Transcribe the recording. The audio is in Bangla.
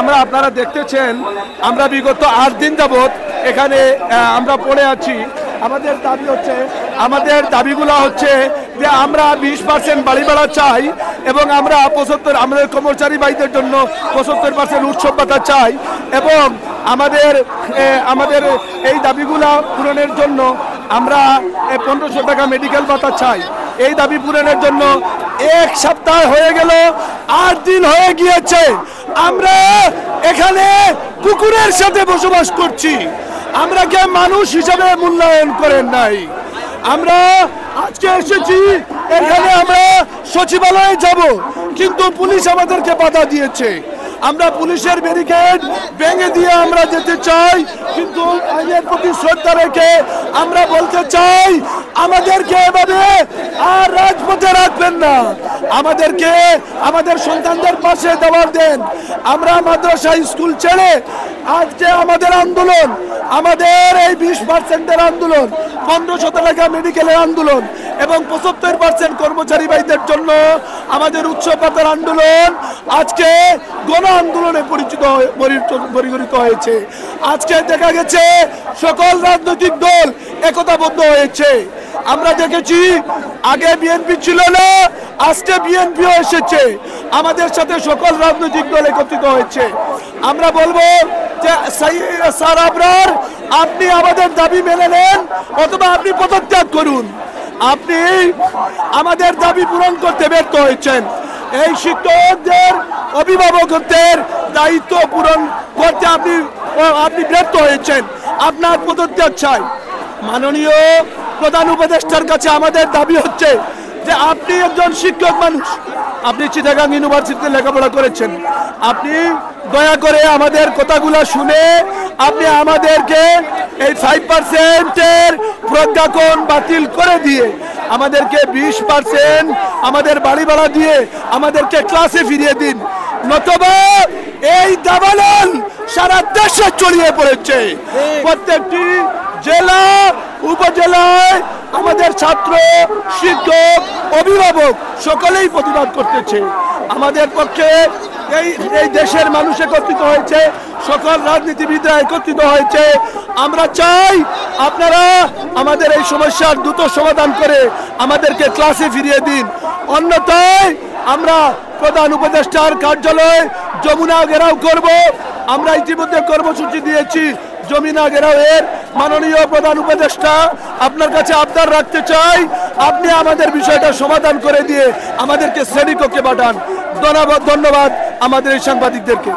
আমরা আপনারা দেখতেছেন আমরা বিগত 8 দিন যাবত এখানে আমরা পড়ে আছি। আমাদের দাবি হচ্ছে, আমাদের দাবিগুলো হচ্ছে যে আমরা 20% বাড়ি ভাড়া চাই এবং আমরা 75 আমাদের কর্মচারী ভাইদের জন্য 75% উৎসব ভাতা চাই এবং আমাদের এই দাবিগুলো পূরণের জন্য আমরা 1500 টাকা মেডিকেল ভাতা চাই। এই দাবি পূরণের জন্য 1 সপ্তাহ হয়ে গেল, 8 দিন হয়ে গিয়েছে। আমরা এখানে কুকুরের সাথে বসবাস করছি। আমরা কে মানুষ হিসাবে মূল্যায়ন করেন নাই। আমরা আজকে এসেছি এখানে, আমরা সচিবালয়ে যাব, কিন্তু পুলিশ আমাদেরকে বাধা দিয়েছে। আমরা পুলিশের ব্যারিকেড ভেঙে দিয়ে আমরা যেতে চাই, কিন্তু আইনের প্রতি শ্রদ্ধা রেখে আমরা বলতে চাই আমাদেরকে এভাবে আর রাজপথে রাখবেন না। আমাদেরকে আমাদের সন্তানদের পাশে দেওয়ার দেন। আমরা মাদ্রাসা স্কুল ছেড়ে আজকে আমাদের আন্দোলন, আমাদের এই 20% আন্দোলন, 1500 টাকা মেডিকেলের আন্দোলন এবং 75% কর্মচারী ভাইদের জন্য আমাদের উৎসব ভাতার আন্দোলন আজকে গণ আন্দোলনে পরিগণিত হয়েছে। আজকে দেখা গেছে সকল রাজনৈতিক দল একতাবদ্ধ হয়েছে। আমরা দেখেছি আগে বিএনপি ছিল না, আজকে বিএনপিও এসেছে। আমাদের সাথে সকল রাজনৈতিক দল একত্রিত হয়েছে। আমরা বলবো যে স্যার আবরার, আপনি আমাদের দাবি মেনে নেন অথবা আপনি পদত্যাগ করুন। আপনি আমাদের দাবি পূরণ করতে ব্যর্থ হয়েছেন। এই শিক্ষকদের অভিভাবকদের দায়িত্ব পূরণ করতে আপনি ব্যর্থ হয়েছেন। আপনার পদত্যাগ চাই। মাননীয় প্রধান উপদেষ্টার কাছে আমাদের দাবি হচ্ছে যে আপনি একজন শিক্ষক মানুষ, আপনি চিটাগাং ইউনিভার্সিটিতে লেখাপড়া করেছেন, আপনি দয়া করে আমাদের কথাগুলো শুনে আপনি আমাদেরকে এই 5% প্রজ্ঞাপন বাতিল করে দিয়ে আমাদেরকে 20% আমাদের বাড়ি ভাড়া দিয়ে আমাদেরকে ক্লাসে ফিরিয়ে দিন, নতুবা এই দাবানল সারা দেশে ছড়িয়ে পড়েছে। প্রত্যেকটি জেলা উপজেলায় আমাদের ছাত্র, শিক্ষক, অভিভাবক সকলেই প্রতিবাদ করতেছে। আমাদের পক্ষে এই দেশের মানুষ একত্রিত হয়েছে, সকল রাজনীতিবিদরা একত্রিত হয়েছে। আমরা চাই আপনারা আমাদের এই সমস্যার দ্রুত সমাধান করে আমাদেরকে ক্লাসে ফিরিয়ে দিন, অন্যথায় আমরা প্রধান উপদেষ্টার কার্যালয়ে যমুনা ঘেরাও করব। আমরা ইতিমধ্যে কর্মসূচি দিয়েছি যমুনা ঘেরাওয়ের। মাননীয় প্রধান উপদেষ্টা, আপনার কাছে আবদার রাখতে চাই আপনি আমাদের বিষয়টা সমাধান করে দিয়ে আমাদেরকে শ্রেণীকক্ষে পাঠান। ধন্যবাদ আমাদের এই সাংবাদিকদেরকে।